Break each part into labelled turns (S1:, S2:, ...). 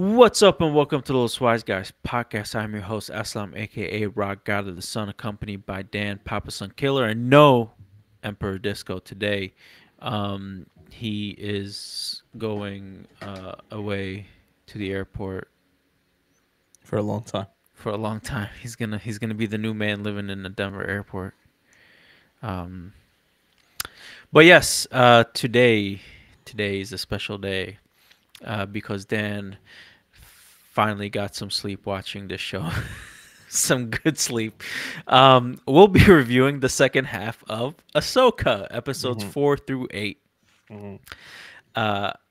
S1: What's up and welcome to the Little Wise Guys podcast. I'm your host Eslam, aka Rock God of the Sun, accompanied by Dan Papa Sun Killer and no Emperor Disco today. He is going away to the airport
S2: for a long time.
S1: for a long time. He's gonna be the new man living in the Denver airport. Um, but yes, today is a special day because Dan finally got some sleep watching this show. Some good sleep. We'll be reviewing the second half of Ahsoka, episodes
S2: hmm
S1: 4 through 8,
S2: hmm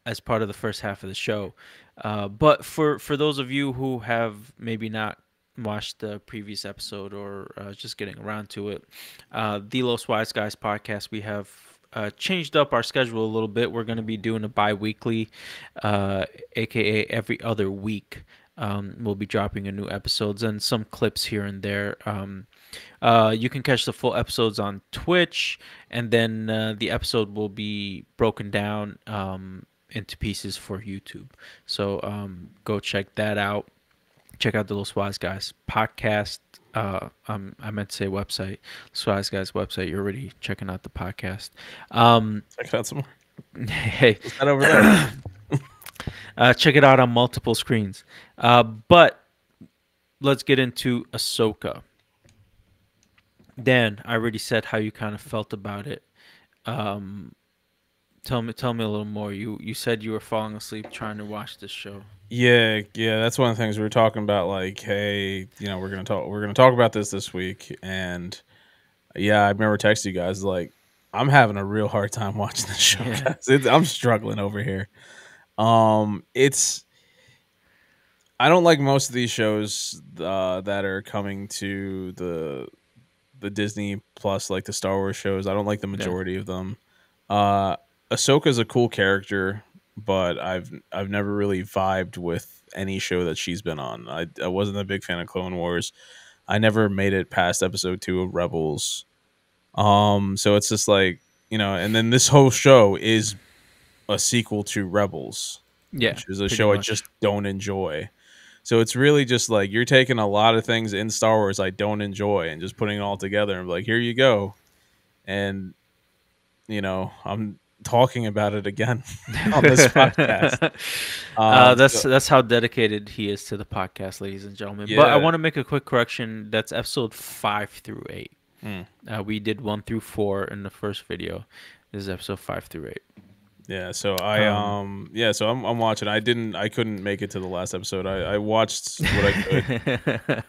S1: as part of the first half of the show. But for those of you who have maybe not watched the previous episode or just getting around to it, the Los Wise Guys podcast, we have changed up our schedule a little bit. We're going to be doing a bi-weekly, aka every other week. We'll be dropping a new episodes and some clips here and there. You can catch the full episodes on Twitch, and then the episode will be broken down into pieces for YouTube. So go check that out. Check out the Los Wise Guys podcast. I meant to say website. Los Wise Guys website. You're already checking out the podcast.
S2: Check out some more.
S1: Hey,
S2: Is that over there?
S1: check it out on multiple screens. But let's get into Ahsoka. Dan, I already said how you kind of felt about it. Um, tell me a little more. You said you were falling asleep trying to watch this show.
S2: Yeah. That's one of the things we were talking about. Like, hey, we're gonna talk about this week, and yeah, I remember texting you guys like, I'm having a real hard time watching this show,
S1: Yeah.
S2: guys. I'm struggling over here. It's I don't like most of these shows that are coming to the Disney Plus, like the Star Wars shows. I don't like the
S1: Yeah.
S2: majority of them. Uh, Ahsoka's a cool character, but I've never really vibed with any show that she's been on. I wasn't a big fan of Clone Wars. I never made it past episode 2 of Rebels. So it's just like, and then this whole show is a sequel to Rebels,
S1: Yeah.
S2: which is a
S1: Pretty
S2: show I
S1: much.
S2: just don't enjoy. So it's really just like you're taking a lot of things in Star Wars I don't enjoy and just putting it all together and like, here you go. And I'm talking about it again on this podcast.
S1: That's
S2: So,
S1: that's how dedicated he is to the podcast, ladies and gentlemen. But I
S2: yeah.
S1: want to make a quick correction. That's episode 5 through 8.
S2: Mm,
S1: We did 1 through 4 in the first video. This is episode 5 through 8.
S2: yeah. So
S1: Um,
S2: I'm watching. I couldn't make it to the last episode. I watched what I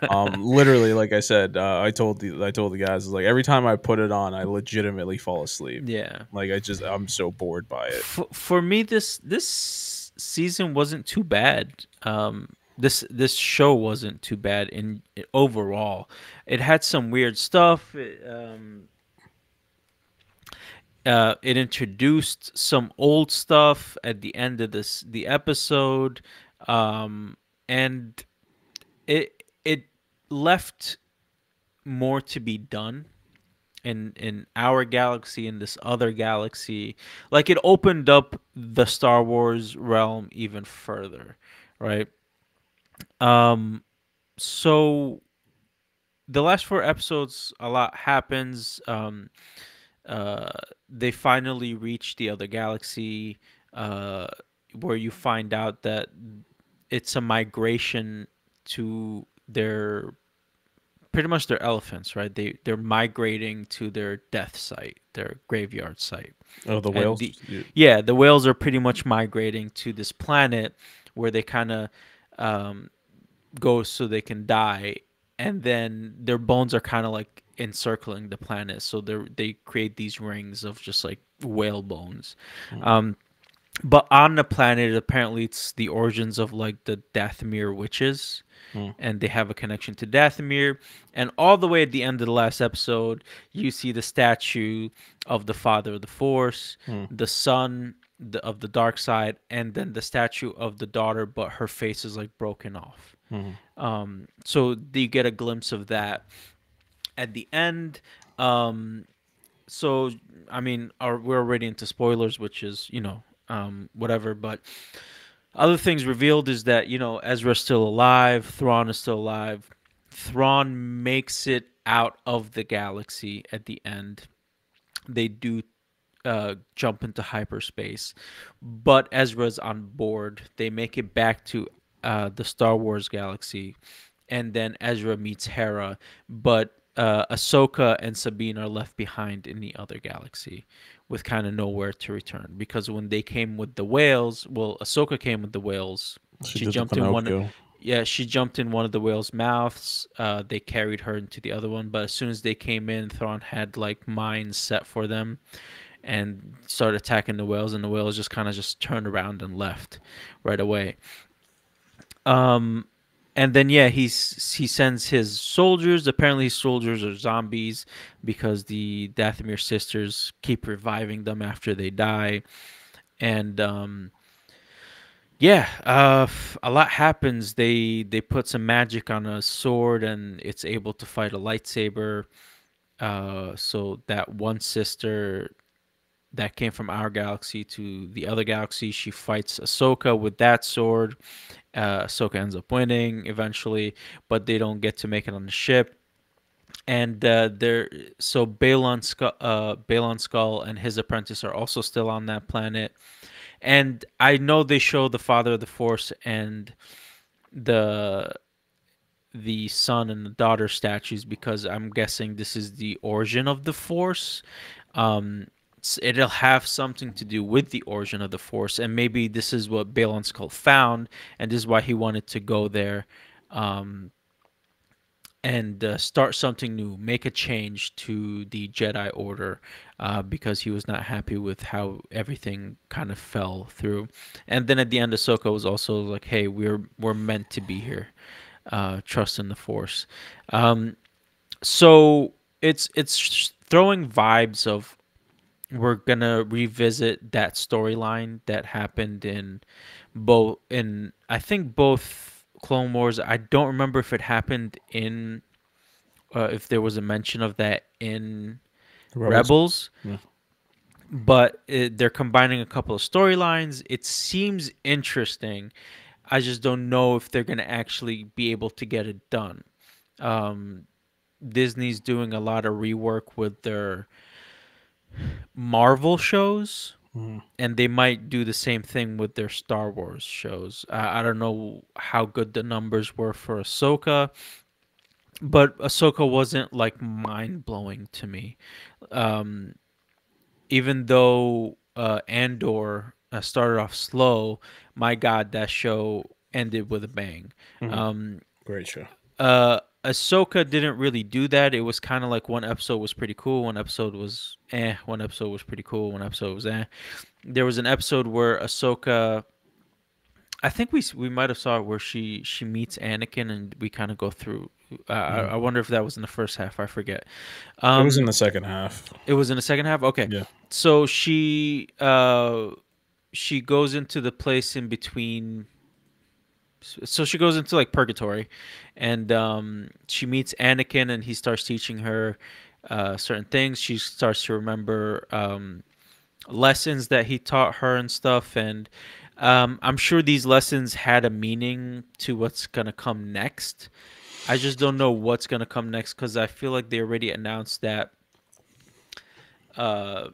S2: could. Literally, like I said, I told the guys like every time I put it on, I legitimately fall asleep.
S1: yeah.
S2: Like I'm so bored by it.
S1: For me, this season wasn't too bad. This show wasn't too bad in overall. It had some weird stuff. It introduced some old stuff at the end of the episode, and it left more to be done in our galaxy, in this other galaxy. Like, it opened up the Star Wars realm even further, right? um so the last 4 episodes, a lot happens. Uh they finally reach the other galaxy, uh where you find out that it's a migration to their, pretty much their elephants, right? They're migrating to their death site, their graveyard site.
S2: Oh, the
S1: And
S2: whales.
S1: the Yeah, the whales are pretty much migrating to this planet where they kind of um, go so they can die, and then their bones are kind of like encircling the planet, so they create these rings of just like whale bones.
S2: Mm,
S1: Um, but on the planet, apparently, it's the origins of like the Dathomir witches,
S2: mm,
S1: and they have a connection to Dathomir. And all the way at the end of the last episode, you see the statue of the Father of the Force,
S2: mm,
S1: the Son of the dark side, and then the statue of the daughter, but her face is like broken off.
S2: mm.
S1: So you get a glimpse of that at the end. Um, so I mean, we're already into spoilers, which is whatever. But Other things revealed is that, Ezra's still alive, Thrawn is still alive. Thrawn makes it out of the galaxy at the end. They do jump into hyperspace, but Ezra's on board. They make it back to the Star Wars galaxy, and then Ezra meets Hera, but Ahsoka and Sabine are left behind in the other galaxy with kind of nowhere to return, because when they came with the whales, well, Ahsoka came with the whales.
S2: She
S1: She
S2: did the
S1: jumped in one.
S2: Pinocchio.
S1: Yeah, she jumped in one of the whales' mouths. They carried her into the other one, but as soon as they came in, Thrawn had like mines set for them and started attacking the whales, and the whales just kind of just turned around and left right away. Um, and then yeah, he sends his soldiers. Apparently, his soldiers are zombies because the Dathomir sisters keep reviving them after they die, and yeah, a lot happens. They put some magic on a sword, and it's able to fight a lightsaber. So that one sister that came from our galaxy to the other galaxy, she fights Ahsoka with that sword. Ahsoka ends up winning eventually, but they don't get to make it on the ship. And Balon Skull and his apprentice are also still on that planet. And I know they show the father of the Force and the the son and the daughter statues, because I'm guessing this is the origin of the Force. Um, it'll have something to do with the origin of the Force, and maybe this is what Balon Skull found, and this is why he wanted to go there, um, and start something new, make a change to the Jedi Order, because he was not happy with how everything kind of fell through. And then at the end, Ahsoka was also like, "Hey, we're meant to be here. Trust in the Force." Um, so it's throwing vibes of, we're gonna revisit that storyline that happened in I think both Clone Wars. I don't remember if it happened in if there was a mention of that in
S2: The Rebels.
S1: Rebels,
S2: Yeah.
S1: but they're combining a couple of storylines. It seems interesting. I just don't know if they're gonna actually be able to get it done. Um, Disney's doing a lot of rework with their Marvel shows,
S2: Mhm.
S1: and they might do the same thing with their Star Wars shows. I don't know how good the numbers were for Ahsoka, but Ahsoka wasn't like mind blowing to me. Um, Even though Andor started off slow, my God, that show ended with a bang.
S2: Mhm.
S1: Um,
S2: Great show.
S1: Ahsoka didn't really do that. It was kind of like one episode was pretty cool, one episode was eh, one episode was pretty cool, one episode was eh. There was an episode where Ahsoka, I think we might have saw it where she meets Anakin, and we kind of go through.
S2: Mhm.
S1: I wonder if that was in the first half. I forget.
S2: It was in
S1: Um,
S2: the second half.
S1: it was in the second half. Okay,
S2: Yeah.
S1: so she goes into the place in between. So she goes into like purgatory, and she meets Anakin, and he starts teaching her certain things. She starts to remember lessons that he taught her and stuff, and I'm sure these lessons had a meaning to what's gonna come next. I just don't know what's gonna come next, because I feel like they already announced that uh,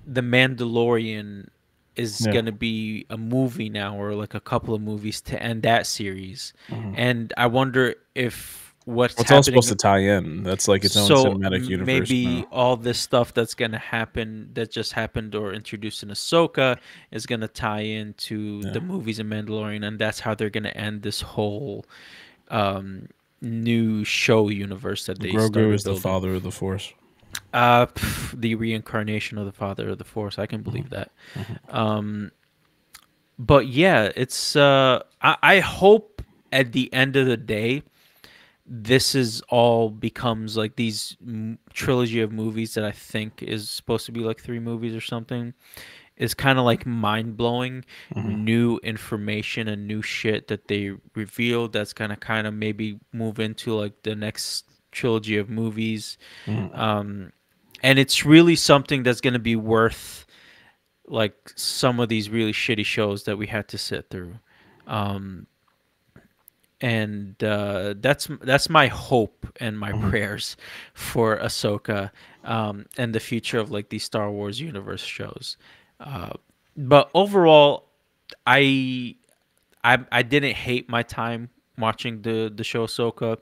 S1: the Mandalorian is
S2: Yeah.
S1: gonna be a movie now, or like a couple of movies to end that series,
S2: Mhm.
S1: and I wonder if what's
S2: Well, it's all supposed
S1: happening.
S2: to tie in. That's like its own
S1: So
S2: cinematic universe
S1: maybe
S2: now.
S1: all this stuff that's gonna happen, that just happened or introduced in Ahsoka, is gonna tie into
S2: Yeah.
S1: the movies in Mandalorian, and that's how they're gonna end this whole um, new show universe that they
S2: Grogu
S1: started
S2: is the
S1: building.
S2: father of the Force.
S1: The reincarnation of the Father of the Force. I can
S2: Mhm.
S1: believe that.
S2: Mhm.
S1: Um, but yeah, it's. I hope at the end of the day, this is all becomes like these trilogy of movies that I think is supposed to be like three movies or something, is kind of like mind blowing,
S2: Mhm.
S1: new information and new shit that they revealed, that's gonna kind of maybe move into like the next trilogy of movies.
S2: Mhm.
S1: Um, and it's really something that's gonna be worth like some of these really shitty shows that we had to sit through. Um, and that's my hope and my
S2: Mhm.
S1: prayers for Ahsoka, and the future of like these Star Wars universe shows. Uh, but overall, I, I didn't hate my time watching the show Ahsoka.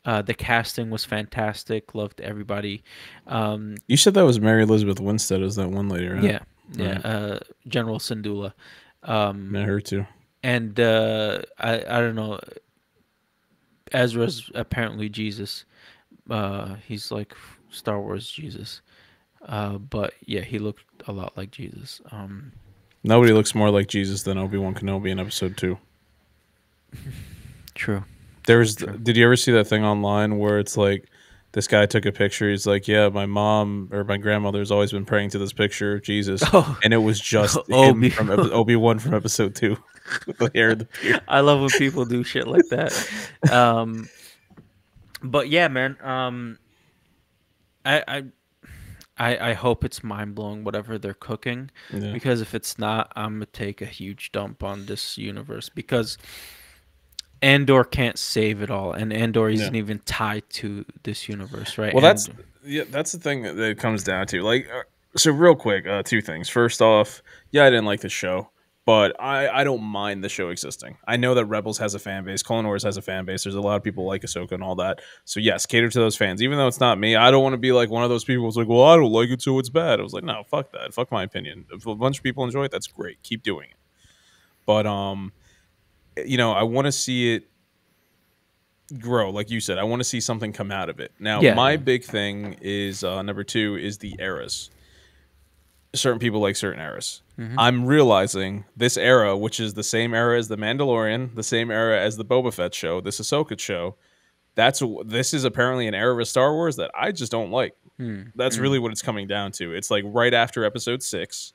S1: The casting was fantastic. Loved everybody. Um,
S2: You said that was Mary Elizabeth Winstead as that one lady, right?
S1: yeah, yeah.
S2: Right.
S1: General Syndulla.
S2: Yeah, her too.
S1: And I don't know. Ezra's apparently Jesus. He's like Star Wars Jesus. But yeah, he looked a lot like Jesus.
S2: Nobody looks more like Jesus than Obi-Wan Kenobi in Episode 2.
S1: True, true.
S2: Did you ever see that thing online where it's like this guy took a picture? He's like, "Yeah, my mom or my grandmother's always been praying to this picture of Jesus,"
S1: Oh,
S2: and it was just him
S1: Obi.
S2: from Obi-Wan from Episode 2 with the hair and the beard.
S1: I love when people do shit like that. Um, but yeah, man. I, I I hope it's mind blowing whatever they're cooking,
S2: Yeah,
S1: because if it's not, I'm gonna take a huge dump on this universe, because Andor can't save it all, and Andor
S2: yeah.
S1: isn't even tied to this universe, right?
S2: Well, that's
S1: And
S2: yeah, that's the thing that it comes down to. Like, so real quick, two things. First off, yeah, I didn't like the show, but I don't mind the show existing. I know that Rebels has a fan base, Clone Wars has a fan base. There's a lot of people like Ahsoka and all that. So yes, cater to those fans. Even though it's not me, I don't want to be like one of those people who's like, well, I don't like it, so it's bad. I was like, no, fuck that. Fuck my opinion. If a bunch of people enjoy it, that's great. Keep doing it. But I want to see it grow, like you said. I want to see something come out of it. Now
S1: yeah,
S2: my
S1: yeah.
S2: big thing is number two is the eras. Certain people like certain eras.
S1: Hmm.
S2: I'm realizing this era, which is the same era as the Mandalorian, the same era as the Boba Fett show, this Ahsoka show, this is apparently an era of Star Wars that I just don't like.
S1: Mm,
S2: That's
S1: mm,
S2: really what it's coming down to. It's like right after episode 6.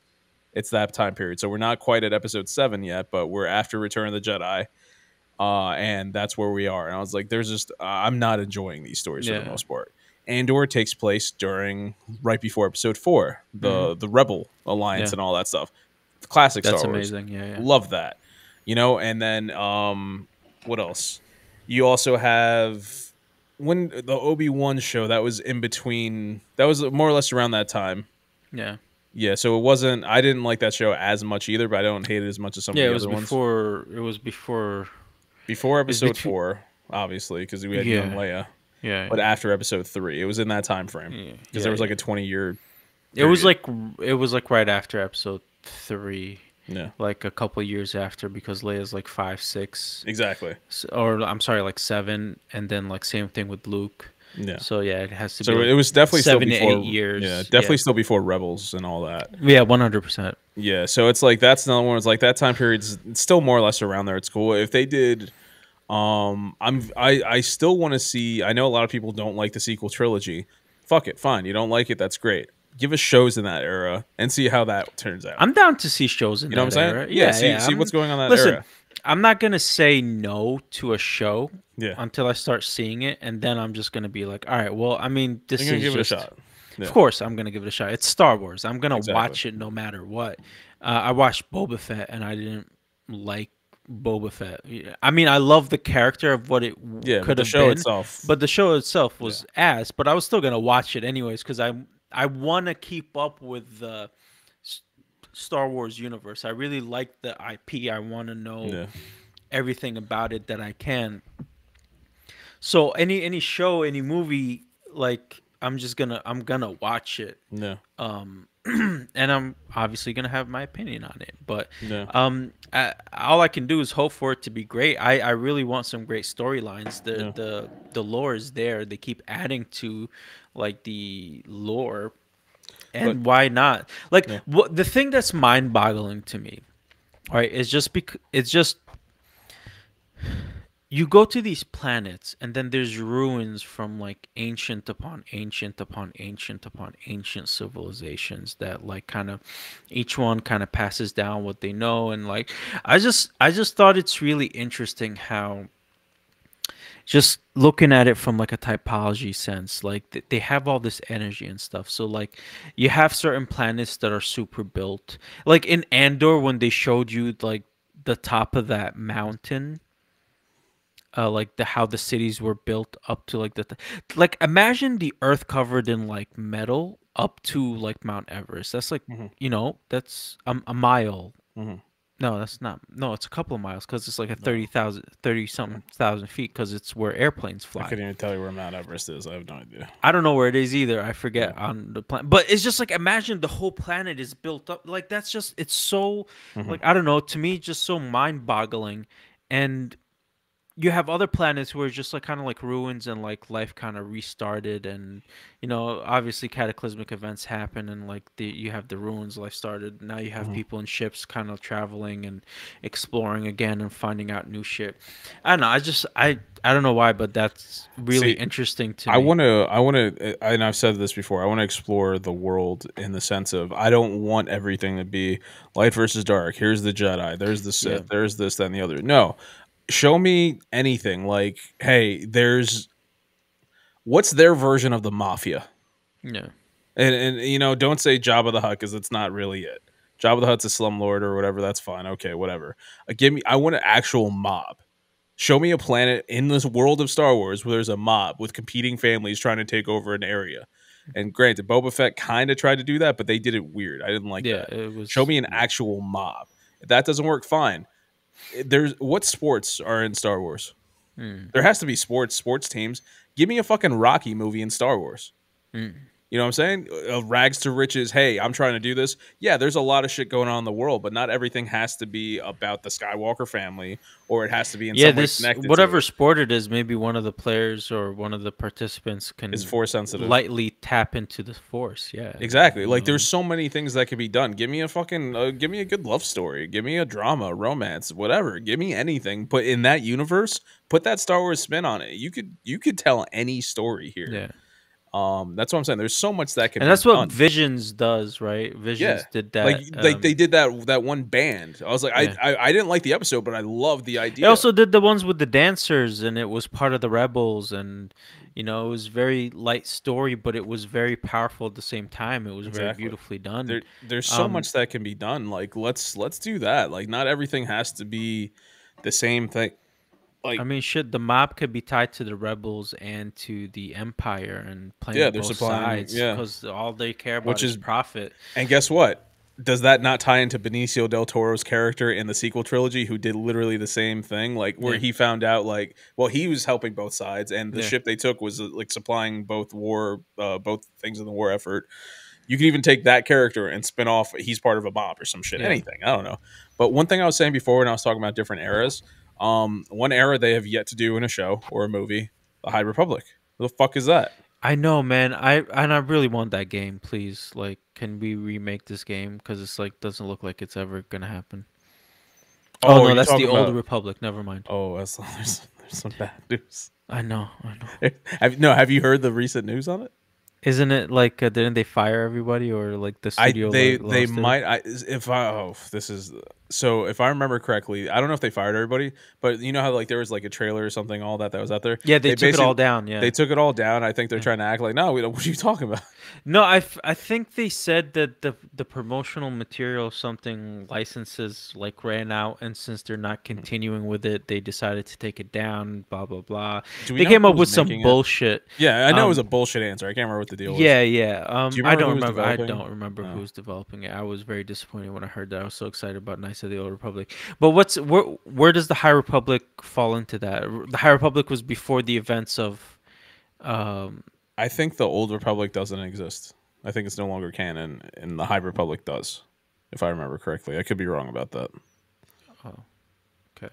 S2: It's that time period. So we're not quite at episode 7 yet, but we're after Return of the Jedi, and that's where we are. And I was like, there's just I'm not enjoying these stories for the
S1: yeah.
S2: most part. Andor takes place during right before Episode 4,
S1: Hmm.
S2: the Rebel Alliance
S1: Yeah.
S2: and all that stuff. Classic
S1: That's
S2: Star Wars,
S1: amazing. Yeah, yeah.
S2: love that. And then what else? You also have when the Obi-Wan show that was in between. That was more or less around that time.
S1: Yeah.
S2: Yeah, so it wasn't. I didn't like that show as much either, but I don't hate it as much as some of
S1: Yeah,
S2: the other ones.
S1: it was before
S2: Before
S1: it's
S2: episode
S1: between
S2: 4, obviously, because we had young
S1: yeah,
S2: Leia,
S1: yeah,
S2: but after episode 3, it was in that time frame
S1: yeah,
S2: because there
S1: yeah,
S2: was like
S1: yeah.
S2: a 20-year
S1: It was
S2: period.
S1: like it was like right after episode 3,
S2: Yeah,
S1: like a couple years after, because Leia's like 5, 6,
S2: exactly.
S1: or I'm sorry, like 7, and then like same thing with Luke.
S2: Yeah,
S1: So yeah, it has to be
S2: so
S1: like
S2: it was definitely still
S1: 7 to 8
S2: before. Yeah,
S1: years. Yeah,
S2: definitely still before Rebels and all that.
S1: yeah, 100%.
S2: Yeah, so it's like that's another one. It's like that time period's it's still more or less around there. It's cool if they did. I still want to see. I know a lot of people don't like the sequel trilogy. Fuck it, fine. You don't like it, that's great. Give us shows in that era and see how that turns out.
S1: I'm down to see shows in
S2: You know what
S1: that
S2: I'm saying?
S1: era.
S2: Yeah.
S1: Yeah,
S2: See
S1: yeah.
S2: what's going on in that
S1: Listen,
S2: era.
S1: I'm not gonna say no to a show
S2: Yeah,
S1: until I start seeing it, and then I'm just gonna be like, all right, well, I mean,
S2: you're
S1: this
S2: gonna
S1: is
S2: give it a
S1: just,
S2: shot.
S1: of
S2: Yeah,
S1: course, I'm gonna give it a shot. It's Star Wars. I'm gonna
S2: exactly.
S1: watch it no matter what. I watched Boba Fett, and I didn't like Boba Fett. Yeah, I mean, I love the character of what it
S2: Yeah, but
S1: could
S2: the
S1: have
S2: show
S1: been,
S2: itself.
S1: but the show itself
S2: Yeah,
S1: was ass. But I was still gonna watch it anyways, because I want to keep up with the Star Wars universe. I really like the IP. I want to know
S2: yeah,
S1: everything about it that I can. So any show, any movie, like I'm gonna watch it.
S2: yeah,
S1: And I'm obviously gonna have my opinion on it. But
S2: yeah,
S1: all I can do is hope for it to be great. I really want some great storylines.
S2: yeah.
S1: The lore is there. They keep adding to like the lore,
S2: But
S1: and why not? Like
S2: yeah,
S1: the thing that's mind-boggling to me, right, is just because it's just you go to these planets, and then there's ruins from like ancient upon ancient upon ancient upon ancient civilizations that like kind of each one kind of passes down what they know. And like I just thought it's really interesting how, just looking at it from like a typology sense, like they have all this energy and stuff. So like you have certain planets that are super built, like in Andor when they showed you like the top of that mountain, like the how the cities were built up to like like imagine the earth covered in like metal up to like Mount Everest. That's like,
S2: Hmm.
S1: that's a mile.
S2: Hmm.
S1: No, that's not. No, it's a couple of miles because it's like a
S2: No.
S1: 30 something thousand feet because it's where airplanes
S2: I
S1: fly.
S2: couldn't even tell you where Mount Everest is. I have no idea.
S1: I don't know where it is either. I
S2: Yeah.
S1: forget on the planet. But it's just like imagine the whole planet is built up. Like that's just it's so
S2: Hmm.
S1: like I don't know, to me just so mind-boggling. And you have other planets where it's just like kind of like ruins and like life kind of restarted, and obviously cataclysmic events happen, and like you have the ruins, life started. Now you have
S2: Hmm.
S1: people in ships kind of traveling and exploring again and finding out new shit. I don't know. I don't know why, but that's really
S2: See,
S1: interesting to
S2: I
S1: me.
S2: want to, and I've said this before. I want to explore the world in the sense of I don't want everything to be light versus dark. Here's the Jedi. There's the
S1: Yeah.
S2: Sith. There's this, that, and the other. No, show me anything. Like, hey, there's what's their version of the mafia,
S1: Yeah.
S2: and don't say Jabba the Hutt because it's not really it. Jabba the Hutt's a slumlord or whatever. That's fine. Okay, whatever. Give me. I want an actual mob. Show me a planet in this world of Star Wars where there's a mob with competing families trying to take over an area. And granted, Boba Fett kind of tried to do that, but they did it weird. I didn't like
S1: Yeah,
S2: that.
S1: it
S2: Show
S1: was
S2: me an actual mob. If that doesn't work, fine. There's what sports are in Star Wars?
S1: mm,
S2: There has to be sports teams. Give me a fucking Rocky movie in Star Wars.
S1: mm.
S2: You know what I'm saying? Rags to riches. Hey, I'm trying to do this. Yeah, there's a lot of shit going on in the world, but not everything has to be about the Skywalker family or it has to be in
S1: Yeah,
S2: some way
S1: this
S2: connected to
S1: whatever
S2: it.
S1: sport it is, maybe one of the players or one of the participants
S2: Is
S1: can
S2: force sensitive.
S1: lightly tap into the force. Yeah,
S2: Exactly.
S1: you
S2: Like there's
S1: know.
S2: so many things that could be done. Give me a fucking give me a good love story. Give me a drama, romance, whatever. Give me anything. But in that universe, put that Star Wars spin on it. You could tell any story here.
S1: Yeah.
S2: That's what I'm saying. There's so much that can
S1: And
S2: be
S1: that's what
S2: done.
S1: Visions does, right?
S2: Yeah.
S1: Visions did
S2: Like
S1: that.
S2: they did that one band. I was like
S1: Yeah.
S2: I didn't like the episode, but I loved the
S1: It
S2: idea.
S1: also did the ones with the dancers, and it was part of the rebels, and it was very light story, but it was very powerful at the same time. It was very
S2: Exactly.
S1: beautifully done.
S2: There's so
S1: Um,
S2: much that can be done. Like let's do that. Like not everything has to be the same thing.
S1: I
S2: Like
S1: mean, shit, the mob could be tied to the rebels and to the empire and
S2: yeah,
S1: playing
S2: they're
S1: both
S2: supplying
S1: sides
S2: yeah,
S1: because all they care about
S2: which
S1: is
S2: is
S1: profit.
S2: and guess what? Does that not tie into Benicio del Toro's character in the sequel trilogy, who did literally the same thing? Like where
S1: Yeah,
S2: he found out, like, well, he was helping both sides, and the
S1: yeah,
S2: ship they took was like supplying both things in the war effort. You can even take that character and spin off. He's part of a mob or some shit.
S1: yeah.
S2: Anything, I don't know. But one thing I was saying before when I was talking about different eras, one era they have yet to do in a show or a movie, the High Republic. What the fuck is that?
S1: I know, man. I really want that game. Please, like, can we remake this game? Because it's like doesn't look like it's ever gonna happen. Oh
S2: Oh, are
S1: no,
S2: you
S1: that's the
S2: talking
S1: Old
S2: about?
S1: Republic. Never mind.
S2: Oh, there's some bad news.
S1: I know, I know.
S2: Have you heard the recent news on it?
S1: Isn't it like didn't they fire everybody or like the
S2: I
S1: studio
S2: they
S1: lost it?
S2: might I if I oh this is so if I remember correctly, I don't know if they fired everybody, but you know how like there was like a trailer or something all that was out there.
S1: Yeah, they
S2: They
S1: took it all
S2: basically
S1: down.
S2: they
S1: Yeah.
S2: took it all down. I think they're
S1: Yeah.
S2: trying to act like no, we don't. What are you talking about?
S1: No, I think they said that the promotional material something licenses like ran out, and since they're not continuing with it, they decided to take it down. Blah blah blah.
S2: Do we
S1: They
S2: know
S1: came
S2: who
S1: up
S2: was
S1: with some
S2: making it?
S1: bullshit.
S2: Yeah, I know it was
S1: Um,
S2: a bullshit answer. I can't remember what the deal was.
S1: yeah, yeah.
S2: Do you
S1: I
S2: remember
S1: don't
S2: who was
S1: remember. I
S2: developing?
S1: don't remember
S2: No.
S1: who's developing it. I was very disappointed when I heard that. I was so excited about Knights of the Old Republic. But where does the High Republic fall into that? The High Republic was before the events of um
S2: I think the old Republic doesn't exist. I think it's no longer canon, and the High Republic does, if I remember correctly. I could be wrong about that.
S1: oh, okay.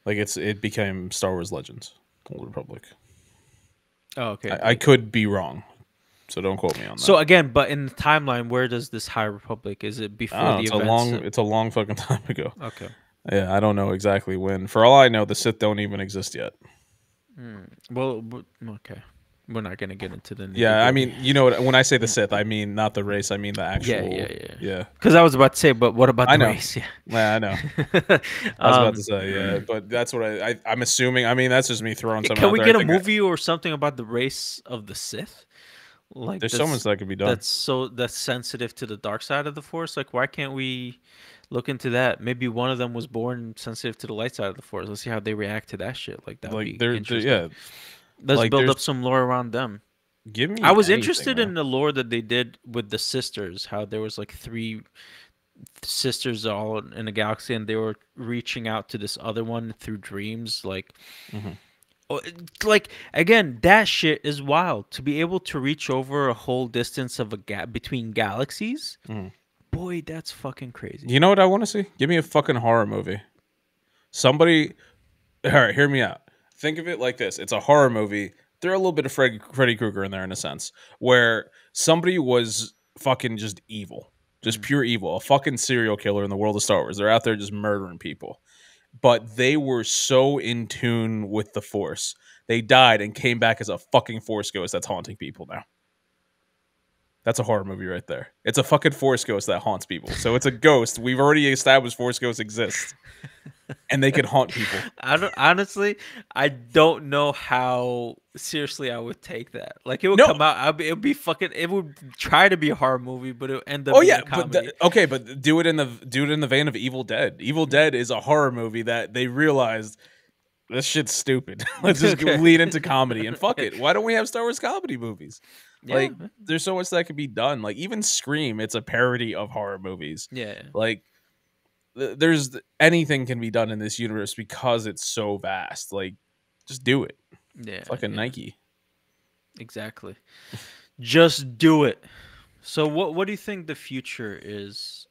S2: Like it became Star Wars Legends, Old Republic.
S1: Oh, okay,
S2: I
S1: okay.
S2: could be wrong, so don't quote me on that.
S1: So again, but in the timeline, where does this High Republic? Is it
S2: I don't
S1: before
S2: know.
S1: the
S2: It's a
S1: events?
S2: long. It's a long fucking time ago.
S1: Okay.
S2: Yeah, I don't know exactly when. For all I know, the Sith don't even exist yet.
S1: Well, okay. We're not gonna get into the nitty
S2: Yeah, I
S1: gritty.
S2: mean, you know what? When I say the Sith, I mean not the race. I mean the
S1: Yeah,
S2: actual.
S1: yeah, yeah.
S2: Yeah,
S1: Because I was about to say, but what about
S2: I
S1: the
S2: know.
S1: race? Yeah.
S2: Yeah, I know. I was about to
S1: um,
S2: say yeah, but that's what I'm assuming. I mean, that's just me throwing something
S1: can
S2: out
S1: we
S2: there. I
S1: get a
S2: think
S1: movie or something about the race of the Sith? Like
S2: There's so much that could be done.
S1: that's sensitive to the dark side of the Force. Like, why can't we look into that? Maybe one of them was born sensitive to the light side of the Force. Let's see how they react to that shit. Like, that would
S2: Like
S1: be
S2: there,
S1: interesting.
S2: yeah.
S1: Let's
S2: Like
S1: build
S2: there's
S1: up some lore around them.
S2: give
S1: I
S2: me
S1: was
S2: anything,
S1: interested
S2: man.
S1: in the lore that they did with the sisters, how there was like three sisters all in a galaxy and they were reaching out to this other one through dreams.
S2: Hmm.
S1: Like again, that shit is wild to be able to reach over a whole distance of a gap between galaxies.
S2: Hmm.
S1: Boy, that's fucking crazy.
S2: You know what I want to see? Give me a fucking horror movie. Somebody, all right, hear me out. Think of it like this: it's a horror movie. Throw a little bit of Freddy Krueger in there in a sense, where somebody was fucking just evil, just
S1: Mm.
S2: pure evil, a fucking serial killer in the world of Star Wars. They're out there just murdering people, but they were so in tune with the Force. They died and came back as a fucking Force ghost that's haunting people now. That's a horror movie right there. It's a fucking Force ghost that haunts people. So it's a ghost. We've already established Force ghosts exist, and they can haunt people.
S1: I don't honestly. I don't know how seriously I would take that. Like it would
S2: No,
S1: come out. It would be fucking. It would try to be a horror movie, but it would end up
S2: oh
S1: being
S2: yeah,
S1: a comedy.
S2: okay, but do it in the vein of Evil Dead. Evil Dead is a horror movie that they realized this shit's stupid. Let's just
S1: Okay.
S2: lead into comedy and fuck it. Why don't we have Star Wars comedy movies?
S1: Yeah.
S2: Like, there's so much that could be done. Like even Scream, it's a parody of horror movies.
S1: Yeah.
S2: Like there's anything can be done in this universe because it's so vast. Like just do it.
S1: Yeah.
S2: Fucking
S1: Yeah.
S2: Nike.
S1: Exactly. Just do it. So what do you think the future is?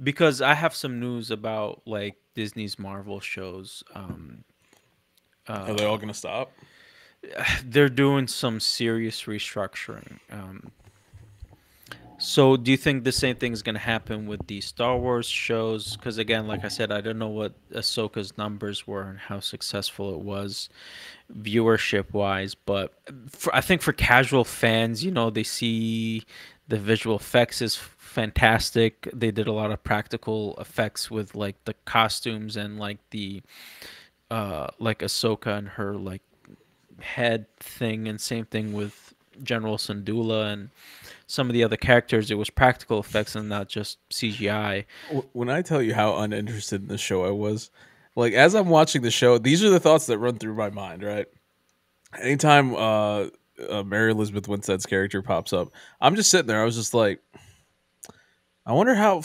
S1: Because I have some news about like Disney's Marvel shows.
S2: Are they all
S1: Uh,
S2: gonna stop?
S1: they're doing some serious restructuring. So do you think the same thing is going to happen with the Star Wars shows? Because again, like I said, I don't know what Ahsoka's numbers were and how successful it was viewership wise, but I think for casual fans, they see the visual effects is fantastic. They did a lot of practical effects with like the costumes and like the like Ahsoka and her like head thing, and same thing with General Syndulla and some of the other characters. It was practical effects and not just CGI.
S2: When I tell you how uninterested in the show I was, like as I'm watching the show, these are the thoughts that run through my mind. Right, anytime Mary Elizabeth Winstead's character pops up, I'm just sitting there. I was just like, I wonder how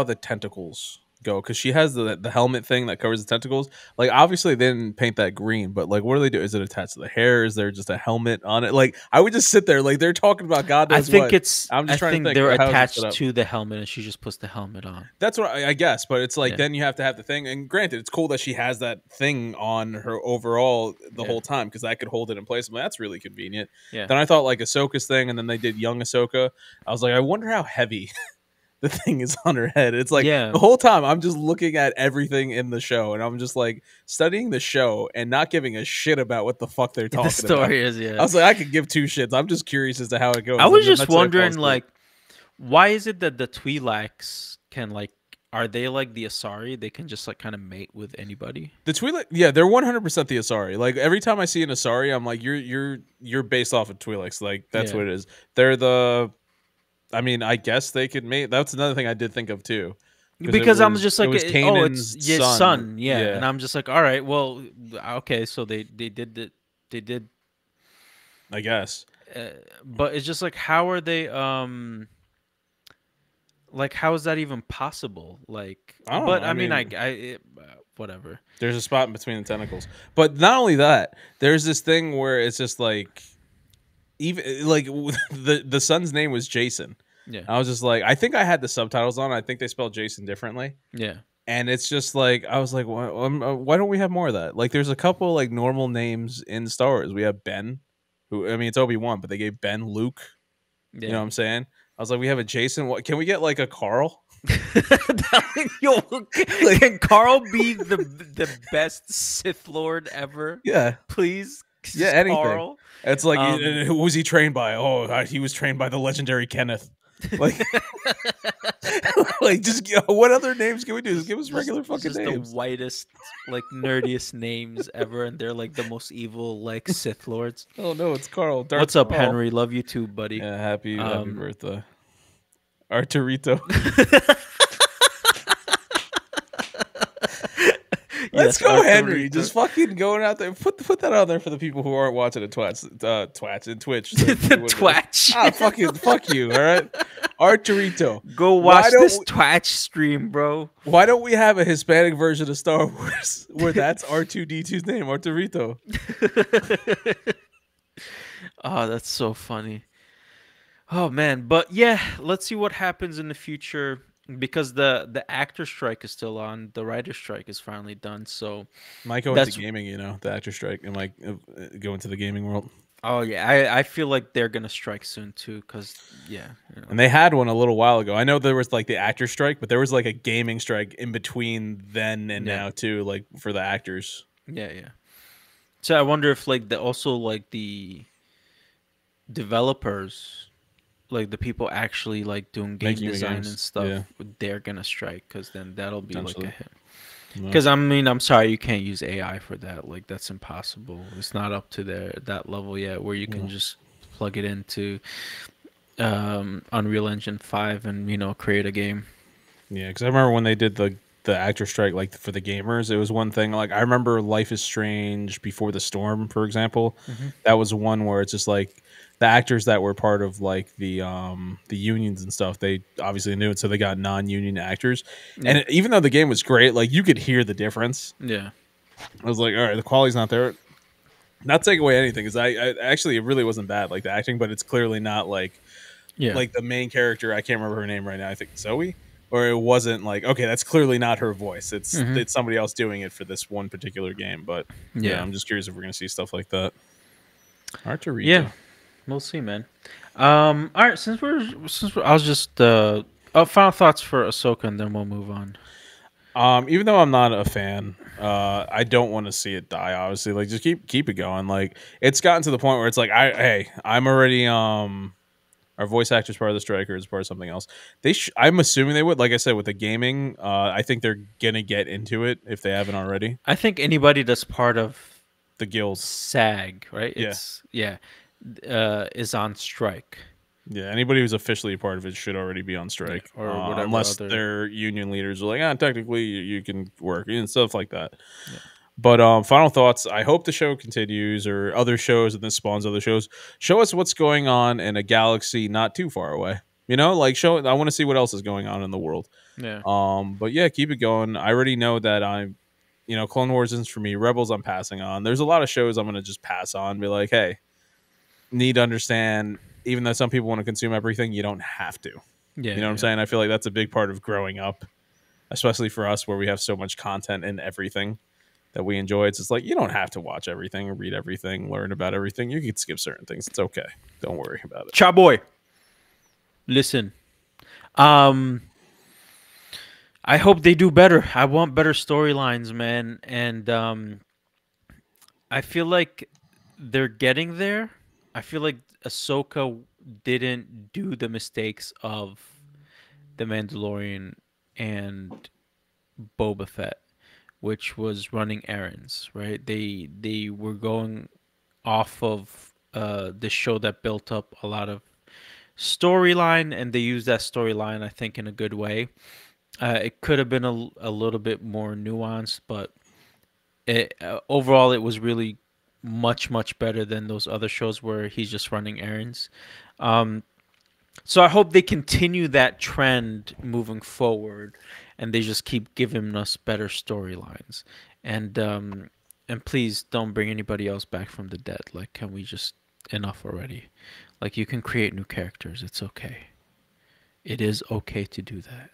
S2: the tentacles go because she has the helmet thing that covers the tentacles. Like obviously they didn't paint that green, but like what do they do? Is it attached to the hair? Is there just a helmet on it? Like I would just sit there like they're talking about God knows what. I'm
S1: I
S2: just trying to
S1: think
S2: think
S1: they're
S2: how is it set
S1: attached
S2: up.
S1: to the helmet and she just puts the helmet on.
S2: That's what I guess, but it's like
S1: Yeah.
S2: then you have to have the thing. And granted, it's cool that she has that thing on her overall the
S1: Yeah.
S2: whole time because that could hold it in place. I'm like, that's really convenient.
S1: Yeah.
S2: Then I thought like Ahsoka's thing, and then they did young Ahsoka. I was like, I wonder how heavy the thing is on her head. It's like
S1: Yeah.
S2: the whole time I'm just looking at everything in the show, and I'm just like studying the show and not giving a shit about what the fuck they're
S1: The
S2: talking about.
S1: story is,
S2: I
S1: yeah.
S2: was like, I could give two shits. I'm just curious as to how it goes.
S1: I was
S2: And
S1: just
S2: eventually I fall
S1: wondering,
S2: asleep.
S1: like, why is it that the Twi'leks can, like, are they like the Asari? They can just, like, kind of mate with anybody?
S2: The Twi'lek, yeah, they're 100% the Asari. Like every time I see an Asari, I'm like, you're based off of Twi'leks. Like that's
S1: Yeah.
S2: what it is. They're the. I mean, I guess they could mate. That's another thing I did think of too, because
S1: Because I'm just
S2: it
S1: like,
S2: was
S1: oh, it's
S2: Kanan's
S1: his
S2: son.
S1: son, yeah. And
S2: Yeah,
S1: I'm just like, all right, well, okay, so they did the, they did,
S2: I guess.
S1: uh, but it's just like, how are they, like, how is that even possible? Like,
S2: I don't know.
S1: but
S2: I
S1: I mean,
S2: mean,
S1: whatever.
S2: there's a spot in between the tentacles, but not only that, there's this thing where it's just like, even like the son's name was Jason.
S1: Yeah,
S2: I was just like, I think I had the subtitles on. I think they spelled Jason differently.
S1: yeah.
S2: And it's just like I was like, why don't we have more of that? Like, there's a couple like normal names in Star Wars. We have Ben, who I mean it's Obi-Wan, but they gave Ben Luke. You know
S1: Yeah.
S2: what I'm saying? I was like, we have a Jason. What can we get like a Carl?
S1: Yo,
S2: Like,
S1: can Carl be the best Sith Lord ever?
S2: yeah,
S1: Please,
S2: yeah,
S1: just
S2: anything.
S1: Carl.
S2: It's like
S1: Um,
S2: who was he trained by? Oh, he was trained by the legendary Kenneth. Like, like just what other names can we do? Just give us regular fucking
S1: Just the
S2: names.
S1: whitest, like nerdiest names ever, and they're like the most evil, like Sith lords.
S2: Oh no, it's Carl. Darth
S1: What's up,
S2: Carl.
S1: Henry? Love you too, buddy.
S2: Yeah, happy
S1: Um,
S2: birthday, Arturito. Let's
S1: yes,
S2: go, Henry.
S1: Arturito.
S2: Just fucking going out there. Put that out there for the people who aren't watching the twats and Twitch.
S1: The twatch.
S2: Fuck you. All right, Arturito.
S1: Go
S2: Why
S1: watch
S2: don't
S1: this
S2: we,
S1: twatch stream, bro.
S2: Why don't we have a Hispanic version of Star Wars where that's R2D2's name, Arturito?
S1: Oh, that's so funny. Oh man, but yeah, let's see what happens in the future because the actor strike is still on. The writer strike is finally done. So
S2: Might go into
S1: that's
S2: gaming, the actor strike, and might go into the gaming world.
S1: oh yeah, I feel like they're gonna strike soon too. Cause yeah,
S2: And they had one a little while ago. I know there was like the actor strike, but there was like a gaming strike in between then and
S1: Yeah.
S2: now too, like for the actors
S1: yeah. So I wonder if like the also like the developers, like the people actually like doing game
S2: making the
S1: design and
S2: games.
S1: stuff,
S2: Yeah,
S1: they're gonna strike because then that'll be like a
S2: potentially.
S1: hit.
S2: No.
S1: Because I mean, I'm sorry, you can't use AI for that. Like that's impossible. It's not up to that level yet where you can
S2: No.
S1: just plug it into Unreal Engine 5 and create a game.
S2: Yeah, because I remember when they did the actor strike, like for the gamers, it was one thing. Like I remember Life is Strange Before the Storm, for example. That was one where it's just like the actors that were part of like the unions and stuff. They obviously knew it, so they got non-union actors.
S1: Yeah.
S2: And even though the game was great, like you could hear the difference.
S1: Yeah.
S2: I was like, all right, the quality's not there. Not taking away anything, because I actually it really wasn't bad, like the acting, but it's clearly not
S1: Yeah.
S2: like the main character. I can't remember her name right now. I think Zoe, or it wasn't like okay, that's clearly not her voice. It's somebody else doing it for this one particular game. But yeah,
S1: Yeah.
S2: I'm just curious if we're gonna see stuff like that. Arturito.
S1: Yeah. We'll see, man. All right. I was just final thoughts for Ahsoka, and then we'll move on.
S2: Even though I'm not a fan, I don't want to see it die. Obviously, like just keep it going. Like it's gotten to the point where it's like, I'm already our voice actor's part of the striker is part of something else. I'm assuming they would. Like I said, with the gaming, I think they're gonna get into it if they haven't already.
S1: I think anybody that's part of
S2: The guild,
S1: SAG, right?
S2: Yeah.
S1: Is on strike.
S2: yeah. Anybody who's officially a part of it should already be on strike,
S1: or whatever
S2: unless
S1: other-
S2: their union leaders are like, technically you can work and stuff like that.
S1: Yeah.
S2: But final thoughts. I hope the show continues, or other shows, and this spawns other shows. Show us what's going on in a galaxy not too far away. Like show. I want to see what else is going on in the world.
S1: Yeah.
S2: But yeah, keep it going. I already know that Clone Wars isn't for me. Rebels, I'm passing on. There's a lot of shows I'm gonna just pass on. Be like, hey, need to understand. Even though some people want to consume everything, you don't have to.
S1: Yeah.
S2: You know what I'm saying? I feel like that's a big part of growing up, especially for us, where we have so much content and everything that we enjoy. It's just like you don't have to watch everything, read everything, learn about everything. You can skip certain things. It's okay. Don't worry about it.
S1: Cha boy. Listen. I hope they do better. I want better storylines, man. And I feel like they're getting there. I feel like Ahsoka didn't do the mistakes of The Mandalorian and Boba Fett, which was running errands, right? They were going off of the show that built up a lot of storyline, and they used that storyline, I think, in a good way. It could have been a little bit more nuanced, but overall, it was really much better than those other shows where he's just running errands. So I hope they continue that trend moving forward, and they just keep giving us better storylines. And please don't bring anybody else back from the dead. Like, can we just enough already? Like, you can create new characters. It's okay. It is okay to do that.